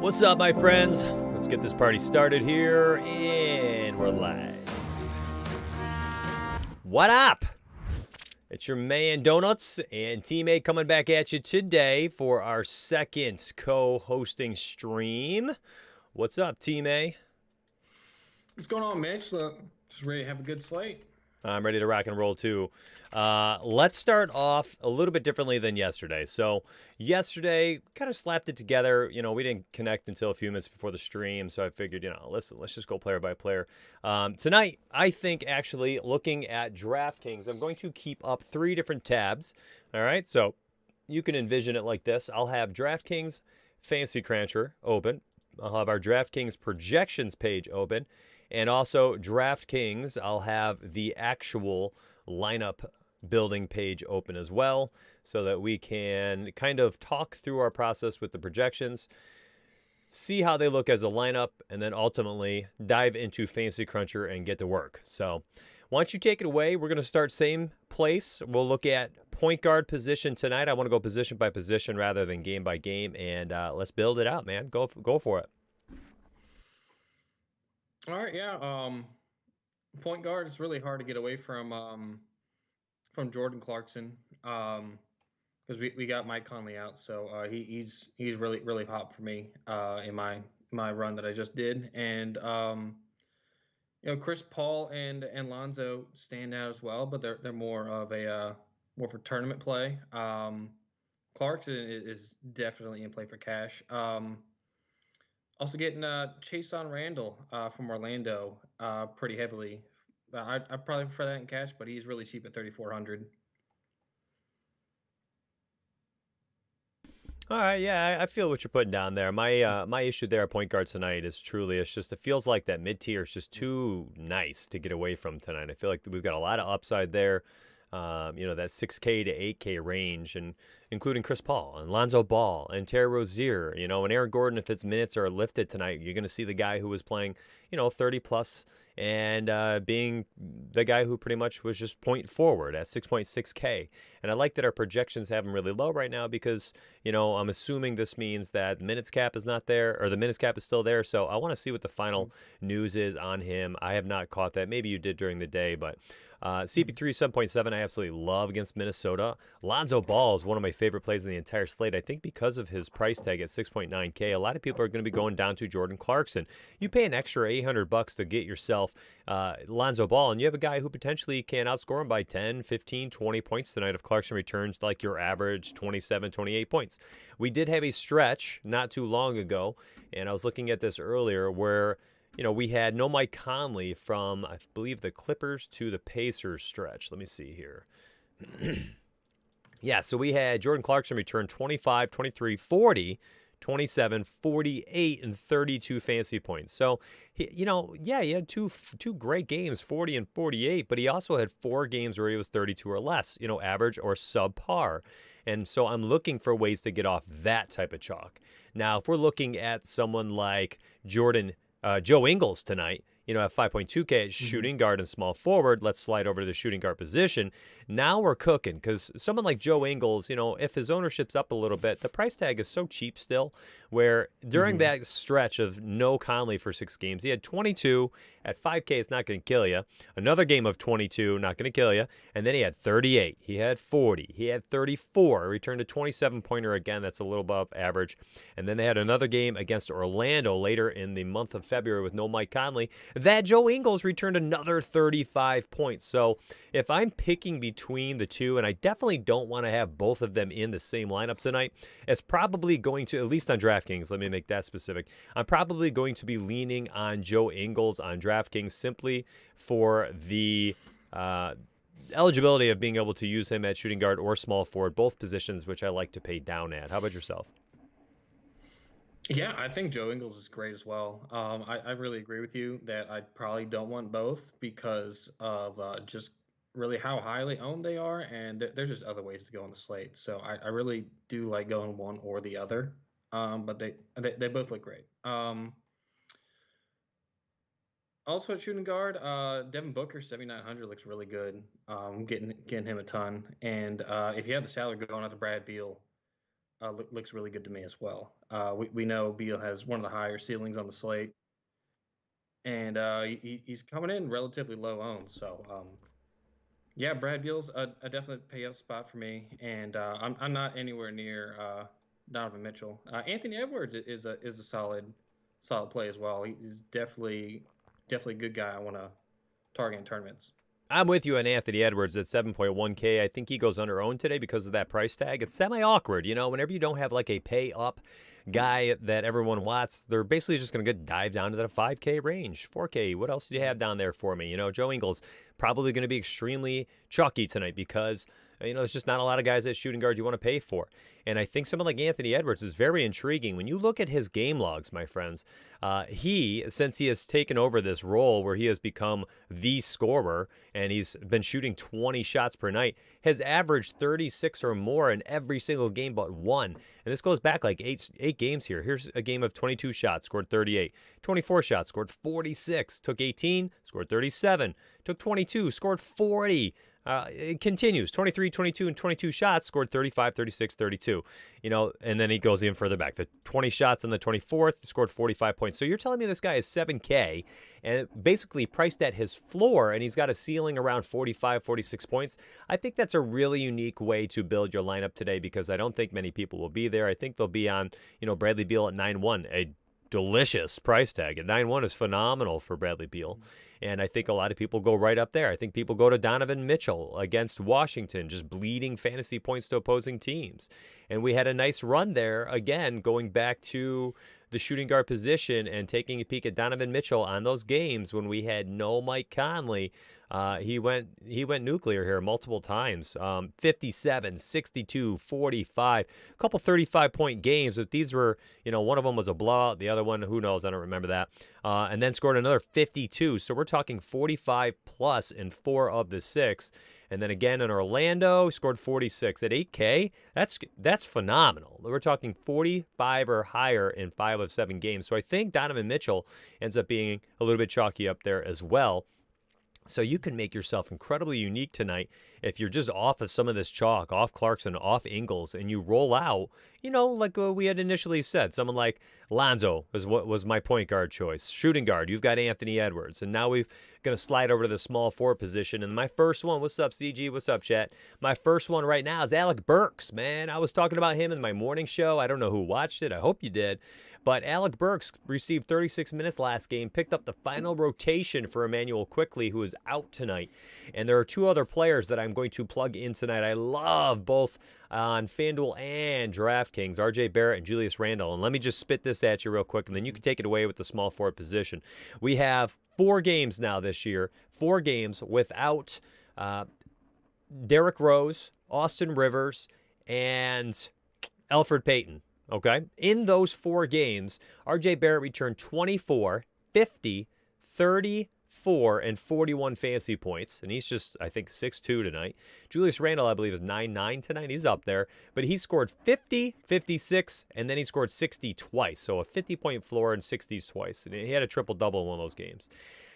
What's up, my friends? Let's get this party started here, and we're live. What up? It's your man Donuts and Team A coming back at you today for our second co-hosting stream. What's up, Team A? What's going on, Mitch? Just ready to have a good slate. I'm ready to rock and roll too. Let's start off a little bit differently than yesterday. So yesterday, kind of slapped it together. You know, we didn't connect until a few minutes before the stream, so I figured, you know, listen, let's just go player by player. Tonight, I think actually looking at DraftKings, I'm going to keep up 3 different tabs. All right, so you can envision it like this. I'll have DraftKings Fantasy Cruncher open. I'll have our DraftKings projections page open. And also DraftKings, I'll have the actual lineup building page open as well so that we can kind of talk through our process with the projections, see how they look as a lineup, and then ultimately dive into Fantasy Cruncher and get to work. So why don't you take it away? We're going to start same place. We'll look at point guard position tonight. I want to go position by position rather than game by game, and let's build it out, man. Go for it. All right, yeah. Point guard is really hard to get away from Jordan Clarkson because we got Mike Conley out, so he's really hot for me in my run that I just did, and you know, Chris Paul and Lonzo stand out as well, but they're more of a more for tournament play. Clarkson is definitely in play for cash. Also getting Chason Randall from Orlando pretty heavily. I'd probably prefer that in cash, but he's really cheap at 3,400. All right, yeah, I feel what you're putting down there. My issue there at point guard tonight is truly it's just it feels like that mid tier is just too nice to get away from tonight. I feel like we've got a lot of upside there. You know, that 6K to 8K range, and including Chris Paul and Lonzo Ball and Terry Rozier, you know, and Aaron Gordon. If his minutes are lifted tonight, you're going to see the guy who was playing, you know, 30 plus and being the guy who pretty much was just point forward at 6.6K. And I like that our projections have him really low right now because, you know, I'm assuming this means that minutes cap is not there, or the minutes cap is still there. So I want to see what the final news is on him. I have not caught that. Maybe you did during the day, but CP3 7.7 I absolutely love against Minnesota. Lonzo Ball is one of my favorite plays in the entire slate. I think because of his price tag at 6.9K, a lot of people are going to be going down to Jordan Clarkson. You pay an extra $800 to get yourself Lonzo Ball, and you have a guy who potentially can outscore him by 10, 15, 20 points tonight if Clarkson returns like your average 27, 28 points. We did have a stretch not too long ago, and I was looking at this earlier where, you know, we had no Mike Conley from, I believe, the Clippers to the Pacers stretch. Let me see here. Yeah, so we had Jordan Clarkson return 25, 23, 40, 27, 48, and 32 fantasy points. So, you know, yeah, he had two great games, 40 and 48, but he also had 4 games where he was 32 or less, you know, average or subpar. And so I'm looking for ways to get off that type of chalk. Now, if we're looking at someone like Joe Ingles tonight, you know, at 5.2K shooting guard and small forward, let's slide over to the shooting guard position. Now we're cooking because someone like Joe Ingles, you know, if his ownership's up a little bit, the price tag is so cheap still, where during that stretch of no Conley for 6 games, he had 22 at 5K. It's not going to kill you. Another game of 22, not going to kill you. And then he had 38. He had 40. He had 34. Returned a 27-pointer again. That's a little above average. And then they had another game against Orlando later in the month of February with no Mike Conley. That Joe Ingles returned another 35 points. So if I'm picking between the two, and I definitely don't want to have both of them in the same lineup tonight, it's probably going to, at least on DraftKings, let me make that specific, I'm probably going to be leaning on Joe Ingles on DraftKings simply for the eligibility of being able to use him at shooting guard or small forward, both positions which I like to pay down at. How about yourself? Yeah, I think Joe Ingles is great as well. I really agree with you that I probably don't want both because of just really how highly owned they are, and there's just other ways to go on the slate. So I really do like going one or the other, but they both look great. Also at shooting guard, Devin Booker 7,900 looks really good. Getting him a ton, and if you have the salary going out to Brad Beal, looks really good to me as well. We know Beal has one of the higher ceilings on the slate, and he's coming in relatively low owned. So yeah, Brad Beal's a definite pay up spot for me, and I'm not anywhere near Donovan Mitchell. Anthony Edwards is a solid play as well. He's definitely a good guy I want to target in tournaments. I'm with you on Anthony Edwards at 7.1K. I think he goes under owned today because of that price tag. It's semi awkward, whenever you don't have like a pay up guy that everyone wants, they're basically just going to dive down to that 5K range. 4K, what else do you have down there for me? Joe Ingles probably going to be extremely chalky tonight because there's just not a lot of guys at shooting guard you want to pay for. And I think someone like Anthony Edwards is very intriguing. When you look at his game logs, my friends, since he has taken over this role where he has become the scorer and he's been shooting 20 shots per night, has averaged 36 or more in every single game but one. And this goes back like eight games here. Here's a game of 22 shots, scored 38. 24 shots, scored 46. Took 18, scored 37. Took 22, scored 40. It continues 23, 22, and 22 shots, scored 35, 36, 32. And then he goes even further back. The 20 shots on the 24th, scored 45 points. So you're telling me this guy is 7K and basically priced at his floor, and he's got a ceiling around 45, 46 points. I think that's a really unique way to build your lineup today because I don't think many people will be there. I think they'll be on, Bradley Beal at 9-1, a delicious price tag. At 9-1 is phenomenal for Bradley Beal. And I think a lot of people go right up there. I think people go to Donovan Mitchell against Washington, just bleeding fantasy points to opposing teams. And we had a nice run there, again, going back to the shooting guard position and taking a peek at Donovan Mitchell on those games when we had no Mike Conley. He went nuclear here multiple times. 57, 62, 45, a couple 35-point games. But these were, one of them was a blowout. The other one, who knows? I don't remember that. And then scored another 52. So we're talking 45 plus in 4 of the 6. And then again in Orlando, scored 46 at 8K. That's phenomenal. We're talking 45 or higher in 5 of 7 games. So I think Donovan Mitchell ends up being a little bit chalky up there as well. So you can make yourself incredibly unique tonight if you're just off of some of this chalk, off Clarkson, off Ingles, and you roll out, like we had initially said, someone like Lonzo was my point guard choice. Shooting guard, you've got Anthony Edwards. And now we're going to slide over to the small forward position. And my first one, what's up, CG? What's up, chat? My first one right now is Alec Burks, man. I was talking about him in my morning show. I don't know who watched it. I hope you did. But Alec Burks received 36 minutes last game, picked up the final rotation for Emmanuel Quickley, who is out tonight. And there are 2 other players that I'm going to plug in tonight. I love both on FanDuel and DraftKings, RJ Barrett and Julius Randle. And let me just spit this at you real quick, and then you can take it away with the small forward position. We have 4 games now this year, 4 games without Derrick Rose, Austin Rivers, and Elfrid Payton. Okay? In those 4 games, RJ Barrett returned 24, 50, 34, and 41 fantasy points. And he's just, I think, 6'2 tonight. Julius Randle, I believe, is 9'9 tonight. He's up there. But he scored 50, 56, and then he scored 60 twice. So a 50-point floor and 60s twice. And he had a triple-double in one of those games.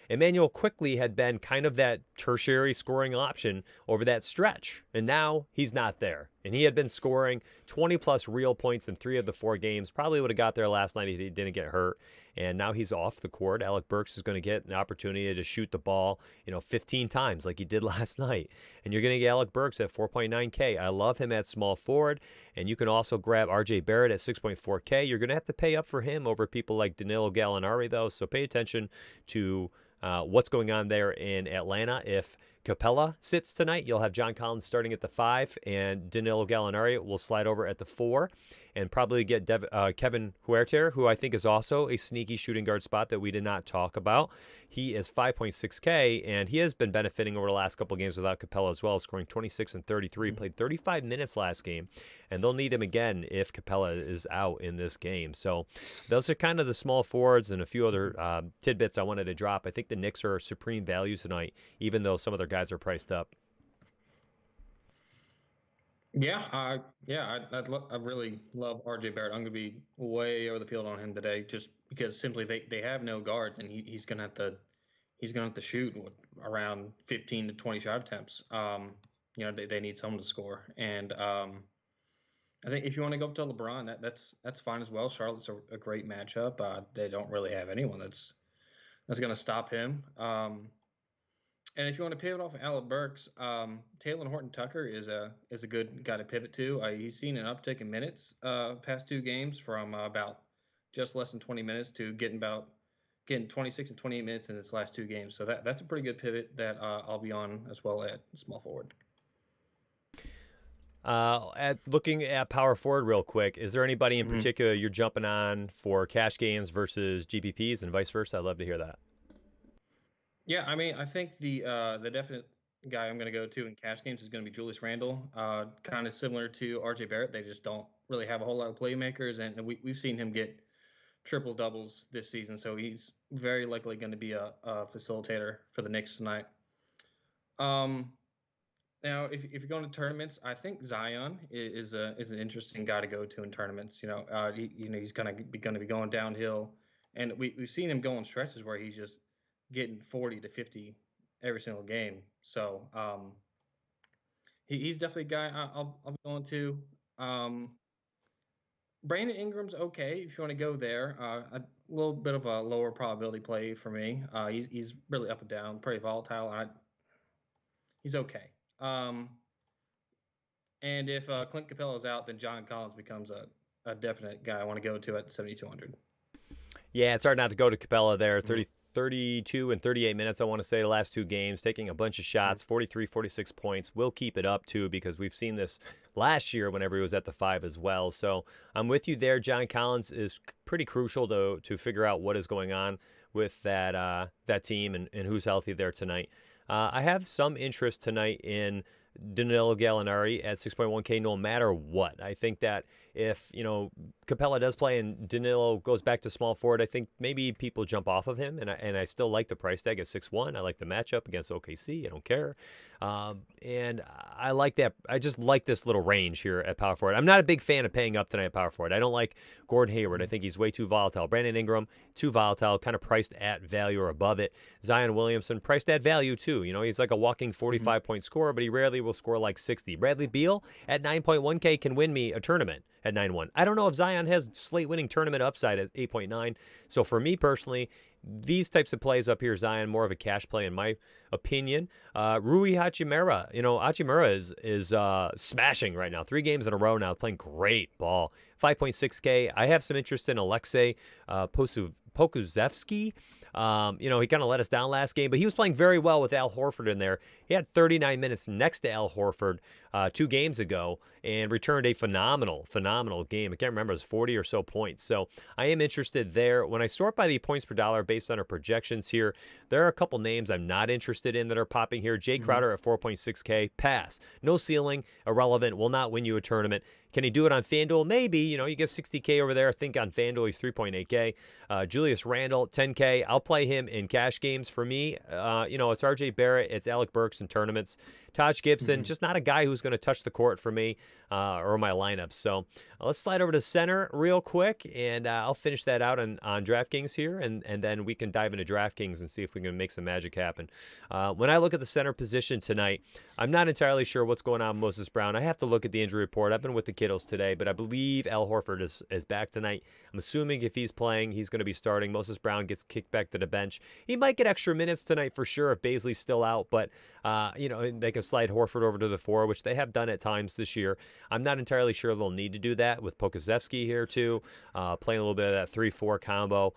Emmanuel Quickley had been kind of that tertiary scoring option over that stretch, and now he's not there. And he had been scoring 20-plus real points in 3 of the 4 games. Probably would have got there last night if he didn't get hurt. And now he's off the court. Alec Burks is going to get an opportunity to shoot the ball, 15 times like he did last night. And you're going to get Alec Burks at 4.9K. I love him at small forward. And you can also grab RJ Barrett at 6.4K. You're going to have to pay up for him over people like Danilo Gallinari, though. So pay attention to what's going on there in Atlanta. If Capella sits tonight, you'll have John Collins starting at the 5, and Danilo Gallinari will slide over at the 4, and probably get Kevin Huerter, who I think is also a sneaky shooting guard spot that we did not talk about. He is 5.6K, and he has been benefiting over the last couple of games without Capella as well, scoring 26 and 33. Played 35 minutes last game, and they'll need him again if Capella is out in this game. So those are kind of the small forwards and a few other tidbits I wanted to drop. I think the Knicks are supreme value tonight, even though some of their guys are priced up. Yeah, I really love RJ Barrett. I'm going to be way over the field on him today, just because simply they have no guards, and he's going to have to shoot around 15 to 20 shot attempts. They need someone to score, and I think if you want to go up to LeBron, that's fine as well. Charlotte's a great matchup. They don't really have anyone that's going to stop him. And if you want to pivot off of Alec Burks, Taylor Horton Tucker is a good guy to pivot to. He's seen an uptick in minutes past 2 games from about just less than 20 minutes to getting 26 and 28 minutes in his last 2 games. So that's a pretty good pivot that I'll be on as well at small forward. Looking at power forward real quick, is there anybody in particular you're jumping on for cash games versus GPPs and vice versa? I'd love to hear that. Yeah, I mean, I think the definite guy I'm going to go to in cash games is going to be Julius Randle. Kind of similar to RJ Barrett. They just don't really have a whole lot of playmakers, and we've seen him get triple doubles this season, so he's very likely going to be a facilitator for the Knicks tonight. Now, if you're going to tournaments, I think Zion is an interesting guy to go to in tournaments. He's going to be going downhill, and we've seen him go on stretches where he's just getting 40 to 50 every single game. So he's definitely a guy I'll be going to. Brandon Ingram's okay if you want to go there. A little bit of a lower probability play for me. He's really up and down, pretty volatile. He's okay. And if Clint Capella's out, then John Collins becomes a definite guy I want to go to at 7,200. Yeah, it's hard not to go to Capella there. 32 and 38 minutes, I want to say, the last 2 games, taking a bunch of shots, 43, 46 points. We'll keep it up, too, because we've seen this last year whenever he was at the 5 as well. So I'm with you there. John Collins is pretty crucial to figure out what is going on with that team and who's healthy there tonight. I have some interest tonight in Danilo Gallinari at 6.1K no matter what. I think that if, Capella does play and Danilo goes back to small forward, I think maybe people jump off of him, and I still like the price tag at 6-1. I like the matchup against OKC. I don't care. And I like that. I just like this little range here at power forward. I'm not a big fan of paying up tonight at power forward. I don't like Gordon Hayward. I think he's way too volatile. Brandon Ingram, too volatile, kind of priced at value or above it. Zion Williamson, priced at value too. He's like a walking 45-point scorer, but he rarely will score like 60. Bradley Beal at 9.1K can win me a tournament at 9-1. I don't know if Zion has slate winning tournament upside at 8.9. So for me personally, these types of plays up here, Zion, more of a cash play in my opinion. Rui Hachimura, Hachimura is smashing right now. 3 games in a row now, playing great ball. 5.6K. I have some interest in Alexei Pokusevsky. He kind of let us down last game, but he was playing very well with Al Horford in there. He had 39 minutes next to Al Horford 2 games ago and returned a phenomenal game. I can't remember, it was 40 or so points. So I am interested there. When I sort by the points per dollar based on our projections here, there are a couple names I'm not interested in that are popping here. Jay Crowder at 4.6K, pass. No ceiling, irrelevant, will not win you a tournament. Can he do it on FanDuel? Maybe. You get 60K over there. I think on FanDuel he's 3.8K. Julius Randle, 10K. I'll play him in cash games. For me, it's RJ Barrett, it's Alec Burks in tournaments. Taj Gibson, just not a guy who's going to touch the court for me or my lineups. So let's slide over to center real quick, and I'll finish that out on DraftKings here, and then we can dive into DraftKings and see if we can make some magic happen. When I look at the center position tonight, I'm not entirely sure what's going on with Moses Brown. I have to look at the injury report. I've been with the kiddos today, but I believe Al Horford is back tonight. I'm assuming if he's playing, he's going to be starting. Moses Brown gets kicked back to the bench. He might get extra minutes tonight for sure if Baisley's still out, but they can slide Horford over to the 4, which they have done at times this year. I'm not entirely sure they'll need to do that with Pokusevsky here too, playing a little bit of that 3-4 combo.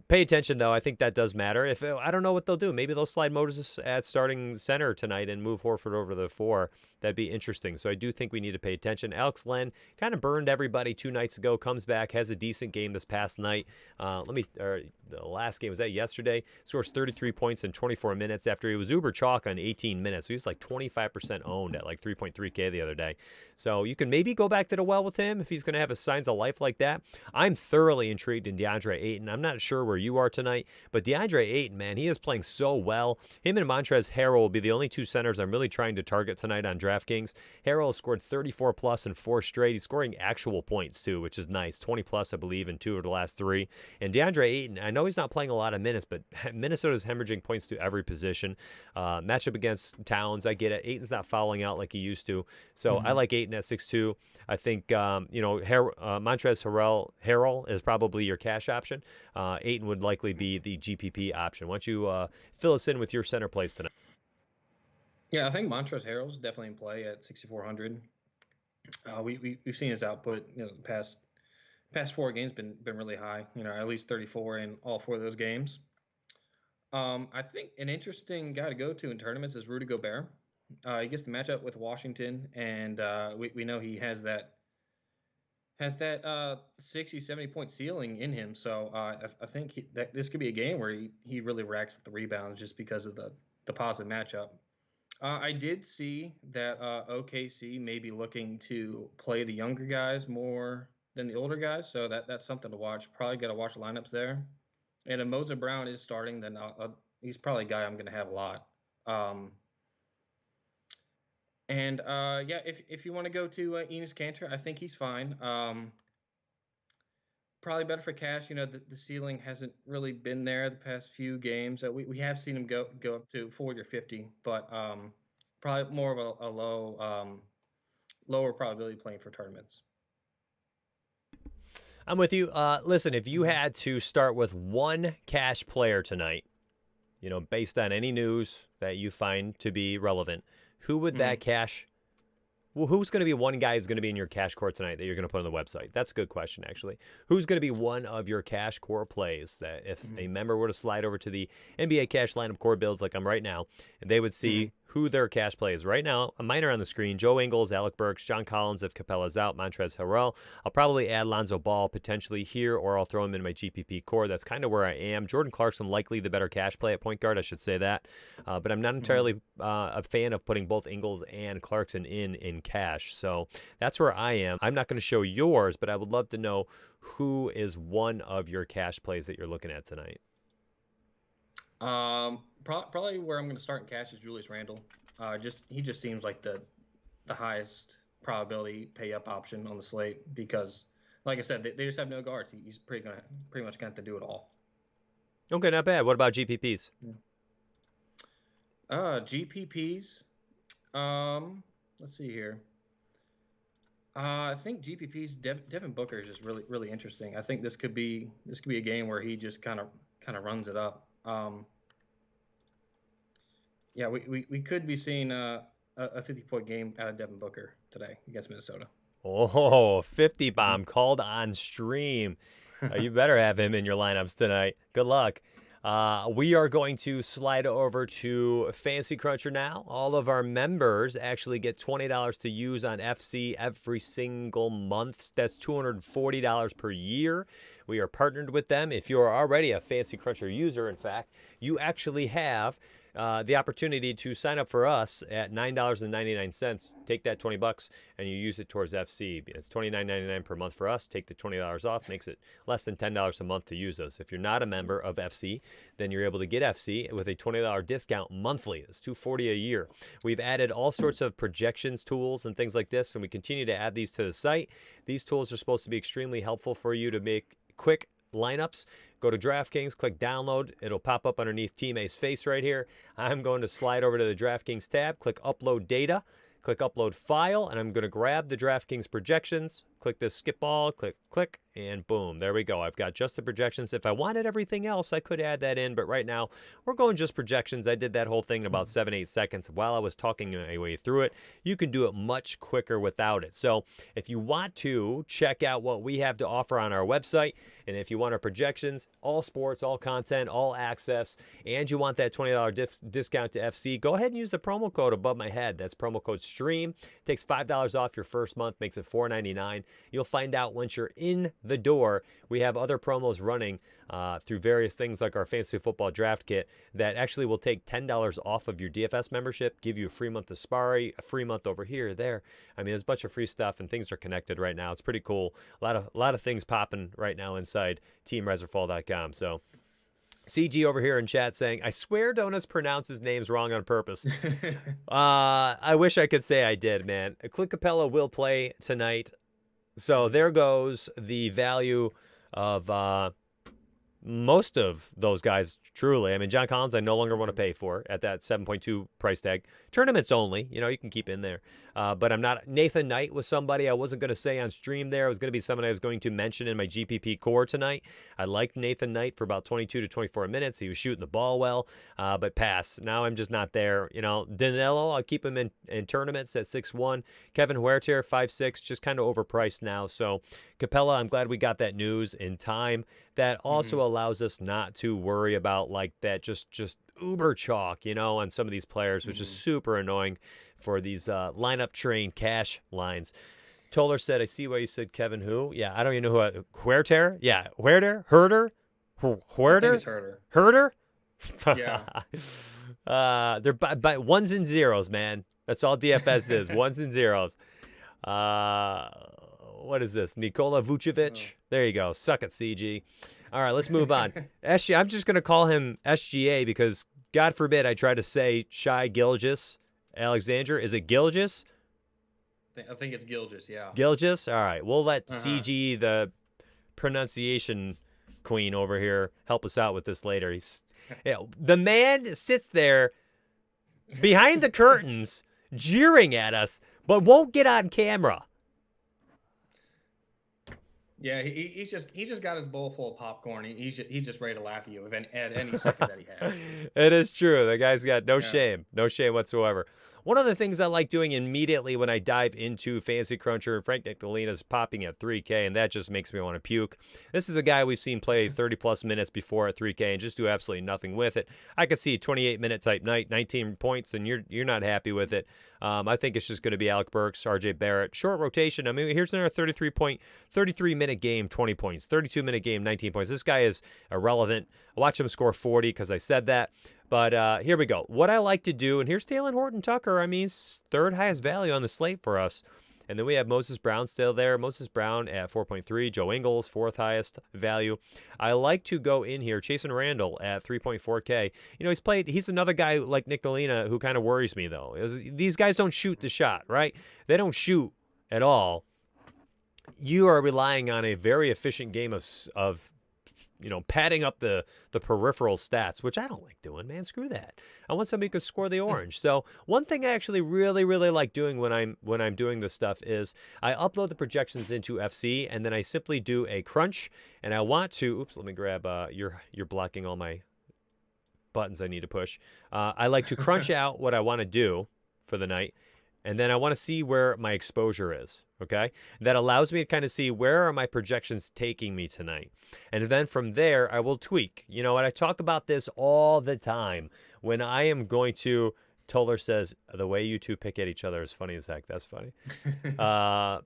Pay attention, though. I think that does matter. I don't know what they'll do. Maybe they'll slide Moses at starting center tonight and move Horford over to the 4. That'd be interesting. So I do think we need to pay attention. Alex Len kind of burned everybody 2 nights ago, comes back, has a decent game this past night. The last game, was that yesterday? Scores 33 points in 24 minutes after he was uber chalk on 18 minutes. So he was like 25% owned at like 3.3K the other day. So you can maybe go back to the well with him if he's going to have a signs of life like that. I'm thoroughly intrigued in DeAndre Ayton. I'm not sure where you are tonight, but DeAndre Ayton, man, he is playing so well. Him and Montrezl Harrell will be the only 2 centers I'm really trying to target tonight on DraftKings. Harrell has scored 34 plus in 4 straight. He's scoring actual points too, which is nice. 20 plus, I believe, in 2 of the last 3. And DeAndre Ayton, I know he's not playing a lot of minutes, but Minnesota's hemorrhaging points to every position. Matchup against Towns, I get it. Ayton's not fouling out like he used to. So I like Ayton at 6-2. I think, Montrezl Harrell is probably your cash option. Ayton would likely be the GPP option. Why don't you fill us in with your center plays tonight? Yeah, I think Montrezl Harrell's definitely in play at 6,400. We've seen his output, the past 4 games been really high. At least 34 in all 4 of those games. I think an interesting guy to go to in tournaments is Rudy Gobert. He gets the matchup with Washington, and we know he has that 60, 70-point ceiling in him. So I think that this could be a game where he really racks up the rebounds just because of the positive matchup. I did see that OKC may be looking to play the younger guys more than the older guys, so that's something to watch. Probably got to watch the lineups there. And if Moses Brown is starting, then he's probably a guy I'm going to have a lot. If you want to go to Enes Kanter, I think he's fine. Probably better for cash. The ceiling hasn't really been there the past few games. We have seen him go up to 40 or 50, but probably more of a lower probability playing for tournaments. I'm with you. Listen, if you had to start with one cash player tonight, based on any news that you find to be relevant, who would that cash? Well, who's going to be one guy who's going to be in your cash core tonight that you're going to put on the website? That's a good question, actually. Who's going to be one of your cash core plays that if a member were to slide over to the NBA cash lineup core builds like I'm right now, and they would see who their cash play is right now. Mine are on the screen. Joe Ingles, Alec Burks, John Collins if Capella's out, Montrezl Harrell. I'll probably add Lonzo Ball potentially here, or I'll throw him in my GPP core. That's kind of where I am. Jordan Clarkson likely the better cash play at point guard, I should say that. But I'm not entirely a fan of putting both Ingles and Clarkson in cash. So that's where I am. I'm not going to show yours, but I would love to know who is one of your cash plays that you're looking at tonight. Probably where I'm going to start in cash is Julius Randle. He just seems like the highest probability pay up option on the slate because, like I said, they just have no guards. He's pretty much going to do it all. Okay, not bad. What about GPPs? GPPs. Let's see here. I think GPPs. Devin Booker is just really interesting. I think this could be a game where he just kind of runs it up. We could be seeing a 50-point game out of Devin Booker today against Minnesota. Oh, 50 bomb called on stream. You better have him in your lineups tonight. Good luck. We are going to slide over to Fantasy Cruncher now. All of our members actually get $20 to use on FC every single month. That's $240 per year. We are partnered with them. If you are already a Fantasy Cruncher user, in fact, you actually have the opportunity to sign up for us at $9.99. Take that $20 and you use it towards FC. It's $29.99 per month for us. Take the $20 off, makes it less than $10 a month to use us. If you're not a member of FC, then you're able to get FC with a $20 discount monthly. It's $240 a year. We've added all sorts of projections tools and things like this, and we continue to add these to the site. These tools are supposed to be extremely helpful for you to make quick lineups. Go to DraftKings, click download. It'll pop up underneath Team A's face right here. I'm going to slide over to the DraftKings tab, click upload data, click upload file, and I'm going to grab the DraftKings projections, click this skip all, click, and boom, there we go. I've got just the projections. If I wanted everything else, I could add that in, but right now we're going just projections. I did that whole thing in about 7-8 seconds while I was talking my way through it. You can do it much quicker without it. So if you want to check out what we have to offer on our website, and if you want our projections, all sports, all content, all access, and you want that $20 discount to FC, go ahead and use the promo code above my head. That's promo code STREAM. Takes $5 off your first month, makes it $4.99. You'll find out once you're in the door. We have other promos running through various things like our Fantasy Football Draft Kit that actually will take $10 off of your DFS membership, give you a free month of SPARI, a free month over here, there. I mean, there's a bunch of free stuff and things are connected right now. It's pretty cool. A lot of things popping right now inside teamriseorfall.com. So CG over here in chat saying, I swear Donuts pronounces names wrong on purpose. I wish I could say I did, man. Clint Capella will play tonight. So there goes the value of most of those guys, truly. I mean, John Collins, I no longer want to pay for at that 7.2 price tag. Tournaments only, you know, you can keep in there. But I'm not. Nathan Knight was somebody I wasn't going to say on stream there. It was going to be someone I was going to mention in my GPP core tonight. I liked Nathan Knight for about 22 to 24 minutes. He was shooting the ball well, but pass. Now I'm just not there. You know, Danilo, I'll keep him in tournaments at 6-1. Kevin Huerter, 5-6, just kind of overpriced now. So Capella, I'm glad we got that news in time. That also allows us not to worry about like that just uber chalk, you know, on some of these players, which is super annoying for these lineup train cash lines. Toller said, I see why you said Kevin who. Yeah, I don't even know who. Huerter? Yeah, Huerter? Herder? Herder? Yeah. They're by ones and zeros, man. That's all DFS is, ones and zeros. What is this? Nikola Vucevic? There you go. Suck it, CG. All right, let's move on. I'm just going to call him SGA because, God forbid, I try to say Shai Gilgeous Alexander. Is it Gilgeous? I think it's Gilgeous, yeah. Gilgeous? All right. We'll let CG, the pronunciation queen over here, help us out with this later. The man sits there behind the curtains jeering at us, but won't get on camera. Yeah, he just got his bowl full of popcorn. He's just ready to laugh at you at any second that he has. It is true. The guy's got no shame whatsoever. One of the things I like doing immediately when I dive into Fantasy Cruncher, Frank Nicolina's popping at 3K, and that just makes me want to puke. This is a guy we've seen play 30-plus minutes before at 3K and just do absolutely nothing with it. I could see a 28-minute type night, 19 points, and you're not happy with it. I think it's just going to be Alec Burks, RJ Barrett. Short rotation. I mean, here's another 33-minute game, 20 points. 32-minute game, 19 points. This guy is irrelevant. I watch him score 40 because I said that. But here we go. What I like to do, and here's Taylor Horton-Tucker. I mean, he's third highest value on the slate for us. And then we have Moses Brown still there. Moses Brown at 4.3. Joe Ingles, fourth highest value. I like to go in here. Chasen Randall at 3.4K. You know, he's another guy like Nicolina who kind of worries me, though. These guys don't shoot the shot, right? They don't shoot at all. You are relying on a very efficient game of you know, padding up the peripheral stats, which I don't like doing, man. Screw that. I want somebody who can score the orange. So one thing I actually really, really like doing when I'm doing this stuff is I upload the projections into FC, and then I simply do a crunch. And I want to, oops, let me grab, you're blocking all my buttons I need to push. I like to crunch out what I want to do for the night. And then I want to see where my exposure is, okay? That allows me to kind of see where are my projections taking me tonight. And then from there, I will tweak. You know, and I talk about this all the time. When I am going to, Toller says, the way you two pick at each other is funny as heck. That's funny. That's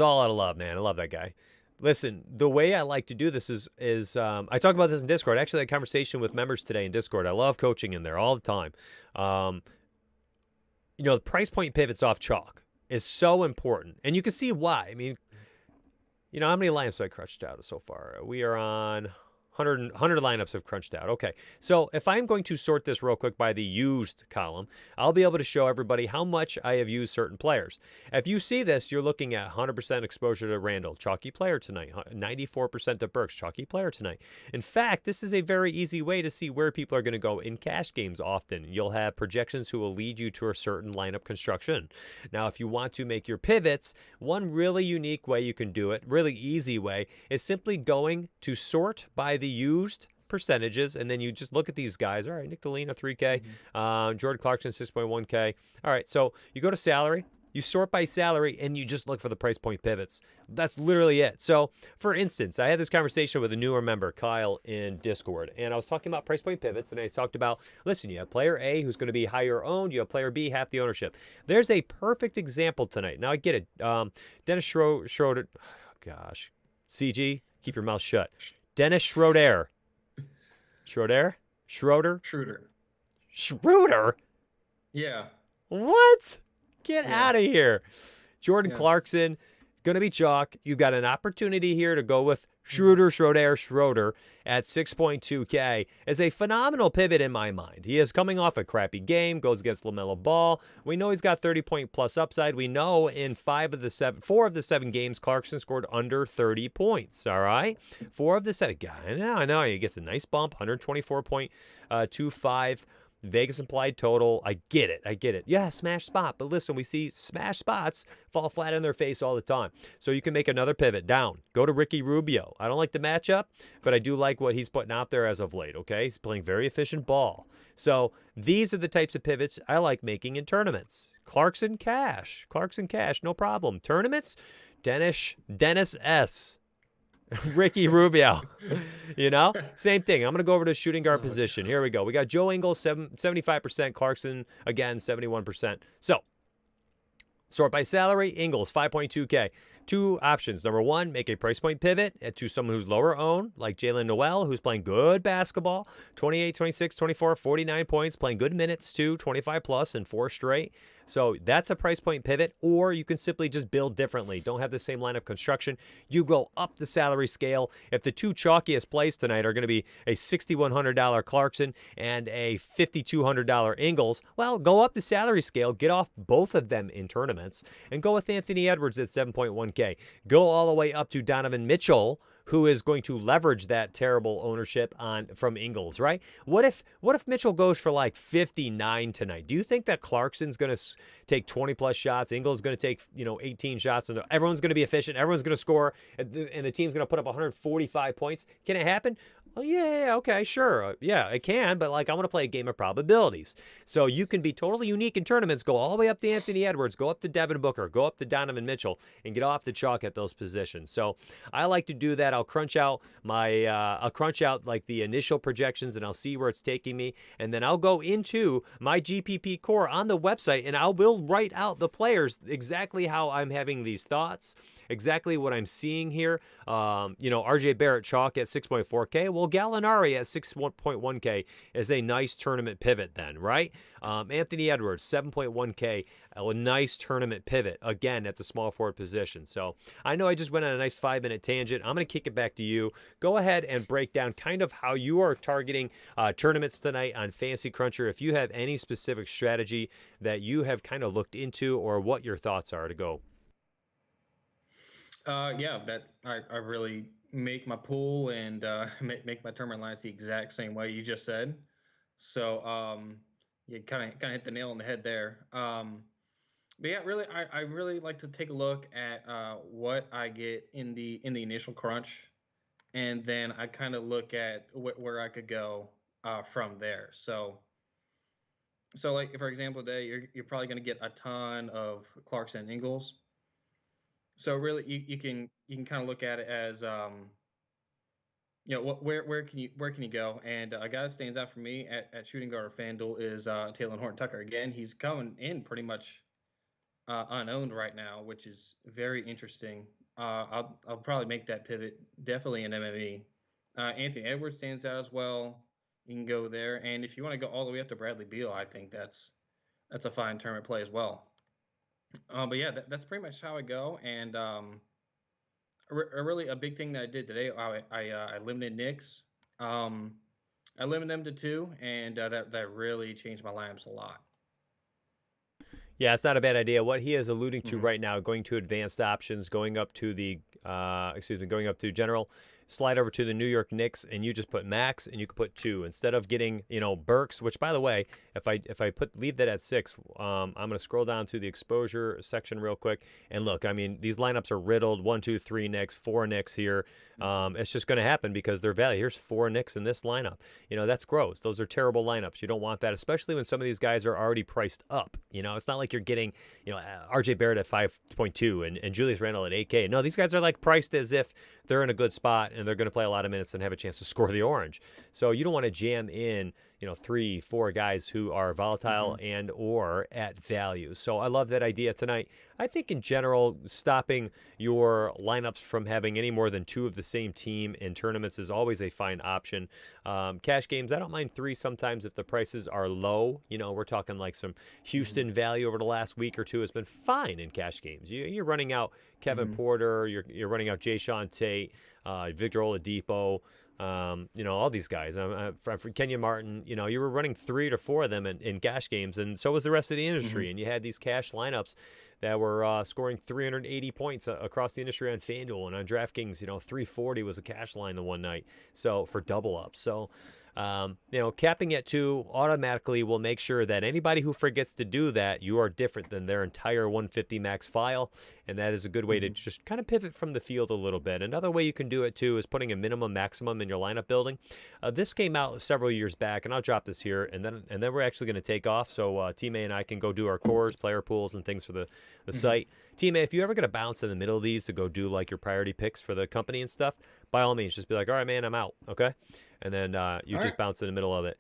all out of love, man. I love that guy. Listen, the way I like to do this is I talk about this in Discord. I actually had a conversation with members today in Discord. I love coaching in there all the time. You know, the price point pivots off chalk is so important. And you can see why. I mean, you know, how many lineups have I crunched out so far? We are on 100 lineups have crunched out. Okay, so if I'm going to sort this real quick by the used column, I'll be able to show everybody how much I have used certain players. If you see this, you're looking at 100% exposure to Randall, chalky player tonight. 94% to Burks, chalky player tonight. In fact, this is a very easy way to see where people are going to go in cash games often. You'll have projections who will lead you to a certain lineup construction. Now, if you want to make your pivots, one really unique way you can do it, really easy way, is simply going to sort by the used percentages, and then you just look at these guys. All right, Nicolina 3K, Jordan Clarkson 6.1K. All right, so you go to salary, you sort by salary, and you just look for the price point pivots. That's literally it. So, for instance, I had this conversation with a newer member, Kyle, in Discord, and I was talking about price point pivots, and I talked about, listen, you have player A who's going to be higher owned, you have player B, half the ownership. There's a perfect example tonight. Now, I get it. Dennis Schroeder, oh, gosh, CG, keep your mouth shut. Dennis Schroeder. Schroeder? Yeah. What? Get out of here. Jordan Clarkson, going to be chalk. You've got an opportunity here to go with Schroeder at 6.2K as a phenomenal pivot in my mind. He is coming off a crappy game, goes against LaMelo Ball. We know he's got 30-point-plus upside. We know in 4 of the 7 games, Clarkson scored under 30 points, all right? 4 of the 7. I know. He gets a nice bump, 124.25 Vegas implied total. I get it. Yeah, smash spot. But listen, we see smash spots fall flat on their face all the time. So you can make another pivot down. Go to Ricky Rubio. I don't like the matchup, but I do like what he's putting out there as of late, okay? He's playing very efficient ball. So these are the types of pivots I like making in tournaments. Clarkson cash, no problem. Tournaments, Dennis S. Ricky Rubio, same thing. I'm going to go over to shooting guard position. Here we go. We got Joe Ingles, 75%. Clarkson, again, 71%. So, sort by salary. Ingles, 5.2K. 2 options. Number 1, make a price point pivot to someone who's lower owned, like Jalen Noel, who's playing good basketball. 28, 26, 24, 49 points, playing good minutes too, 25 plus and 4 straight. So that's a price point pivot, or you can simply just build differently. Don't have the same lineup construction. You go up the salary scale. If the 2 chalkiest plays tonight are going to be a $6,100 Clarkson and a $5,200 Ingles, well, go up the salary scale, get off both of them in tournaments, and go with Anthony Edwards at 7.1K. Go all the way up to Donovan Mitchell, who is going to leverage that terrible ownership from Ingles, right? What if Mitchell goes for like 59 tonight? Do you think that Clarkson's going to take 20 plus shots? Ingles going to take 18 shots, and everyone's going to be efficient. Everyone's going to score, and the team's going to put up 145 points. Can it happen? Oh, yeah, okay, sure. Yeah, it can, but I want to play a game of probabilities. So you can be totally unique in tournaments, go all the way up to Anthony Edwards, go up to Devin Booker, go up to Donovan Mitchell, and get off the chalk at those positions. So I like to do that. I'll crunch out the initial projections, and I'll see where it's taking me. And then I'll go into my GPP core on the website, and I will write out the players exactly how I'm having these thoughts, exactly what I'm seeing here. RJ Barrett chalk at 6.4K. Well, Gallinari at 6.1K is a nice tournament pivot then, right? Anthony Edwards, 7.1K, a nice tournament pivot, again, at the small forward position. So I know I just went on a nice 5-minute tangent. I'm going to kick it back to you. Go ahead and break down kind of how you are targeting tournaments tonight on Fantasy Cruncher. If you have any specific strategy that you have kind of looked into, or what your thoughts are to go. That I really make my pool and make my tournament lines the exact same way you just said. So you kind of hit the nail on the head there. But yeah, really, I really like to take a look at what I get in the initial crunch, and then I kind of look at where I could go from there. So like, for example, today you're probably going to get a ton of Clarkson and Ingles. So really, you can kind of look at it as where can you go? And a guy that stands out for me at shooting guard or Fanduel is Taylor Horton-Tucker. Again, he's coming in pretty much unowned right now, which is very interesting. I'll probably make that pivot definitely in MME. Anthony Edwards stands out as well. You can go there, and if you want to go all the way up to Bradley Beal, I think that's a fine tournament play as well. But yeah, that's pretty much how I go. And really a big thing that I did today, I limited Knicks. I limited them to 2, and that really changed my lineups a lot. Yeah, it's not a bad idea. What he is alluding to right now, going to advanced options, going up to general, slide over to the New York Knicks, and you just put max, and you can put 2 instead of getting Burks. Which, by the way, if I leave that at 6, I'm going to scroll down to the exposure section real quick, and look. I mean, these lineups are riddled. 1, 2, 3 Knicks, 4 Knicks here. It's just going to happen because they're value. Here's 4 Knicks in this lineup. That's gross. Those are terrible lineups. You don't want that, especially when some of these guys are already priced up. It's not like you're getting RJ Barrett at 5.2 and Julius Randle at 8K. No, these guys are priced as if they're in a good spot and they're going to play a lot of minutes and have a chance to score the orange. So you don't want to jam in 3, 4 guys who are volatile and or at value. So I love that idea tonight. I think in general, stopping your lineups from having any more than 2 of the same team in tournaments is always a fine option. Cash games, I don't mind 3 sometimes if the prices are low. We're talking like some Houston value over the last week or two has been fine in cash games. You're running out Kevin Porter, you're running out Jayshawn Tate, Victor Oladipo, all these guys. For Kenyon Martin, you were running 3 to 4 of them in cash games, and so was the rest of the industry. And you had these cash lineups that were scoring 380 points across the industry on FanDuel and on DraftKings. 340 was a cash line the one night, so for double up. So capping at 2 automatically will make sure that anybody who forgets to do that, you are different than their entire 150 max file, and that is a good way to just kind of pivot from the field a little bit. Another way you can do it too is putting a minimum maximum in your lineup building. This came out several years back, and I'll drop this here, and then we're actually going to take off, so Team A and I can go do our cores, player pools, and things for the site. Team A, if you ever get a bounce in the middle of these to go do like your priority picks for the company and stuff, by all means, just be like, all right, man, I'm out, okay? And then you just bounce in the middle of it.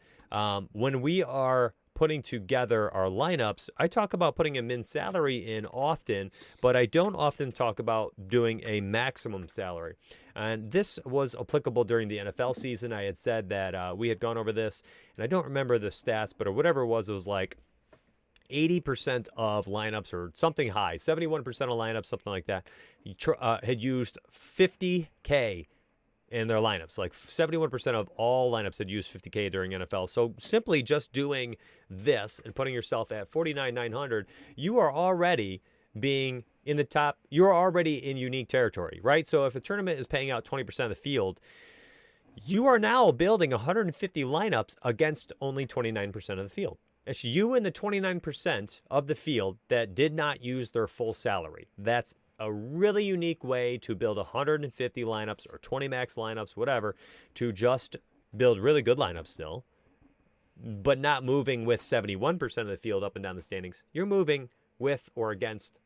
When we are putting together our lineups, I talk about putting a min salary in often, but I don't often talk about doing a maximum salary. And this was applicable during the NFL season. I had said that we had gone over this, and I don't remember the stats, but or whatever it was like 80% of lineups or something high, 71% of lineups, something like that, had used 50K in their lineups. Like 71% of all lineups had used 50K during NFL. So simply just doing this and putting yourself at 49,900, you are already being in the top. You're already in unique territory, right? So if a tournament is paying out 20% of the field, you are now building 150 lineups against only 29% of the field. It's you and the 29% of the field that did not use their full salary. That's a really unique way to build 150 lineups or 20 max lineups, whatever, to just build really good lineups still, but not moving with 71% of the field up and down the standings. You're moving with or against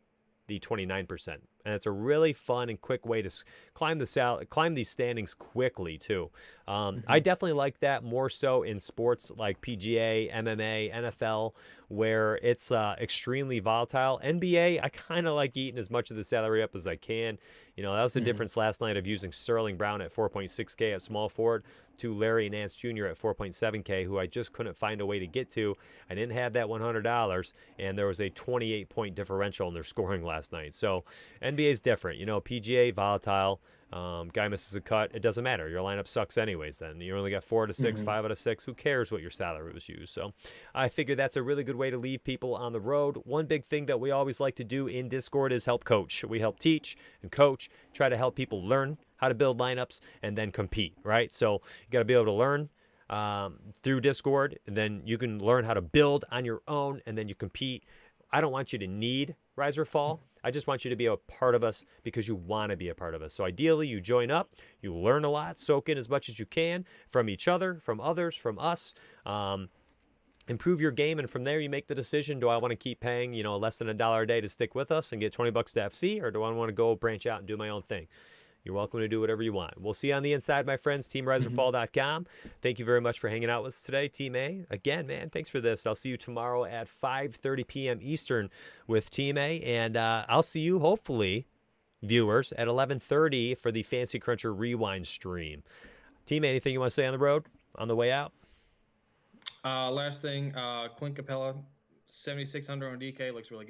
the 29%. And it's a really fun and quick way to climb these standings quickly too. I definitely like that more so in sports like PGA, MMA, NFL, where it's extremely volatile. NBA, I kind of like eating as much of the salary up as I can. That was the difference last night of using Sterling Brown at 4.6K at small forward to Larry Nance Jr. at 4.7K, who I just couldn't find a way to get to. I didn't have that $100, and there was a 28-point differential in their scoring last night. So NBA is different. PGA, volatile. Guy misses a cut. It doesn't matter. Your lineup sucks anyways then. You only got 4 out of 6, 5 out of 6. Who cares what your salary was used? So I figure that's a really good way to leave people on the road. One big thing that we always like to do in Discord is help coach. We help teach and coach, try to help people learn how to build lineups and then compete, right? So you got to be able to learn through Discord, and then you can learn how to build on your own, and then you compete. I don't want you to need Rise or Fall. I just want you to be a part of us because you want to be a part of us. So ideally, you join up, you learn a lot, soak in as much as you can from each other, from others, from us. Improve your game, and from there you make the decision: do I want to keep paying less than $1 a day to stick with us and get 20 bucks to FC, or do I want to go branch out and do my own thing? You're welcome to do whatever you want. We'll see you on the inside, my friends. teamriseorfall.com. Thank you very much for hanging out with us today, Team A. Again, man, thanks for this. I'll see you tomorrow at 5:30 p.m. Eastern with Team A, and I'll see you, hopefully, viewers, at 11:30 for the Fancy Cruncher Rewind stream. Team A, anything you want to say on the road, on the way out? Last thing, Clint Capella, 7,600 on DK, looks really good.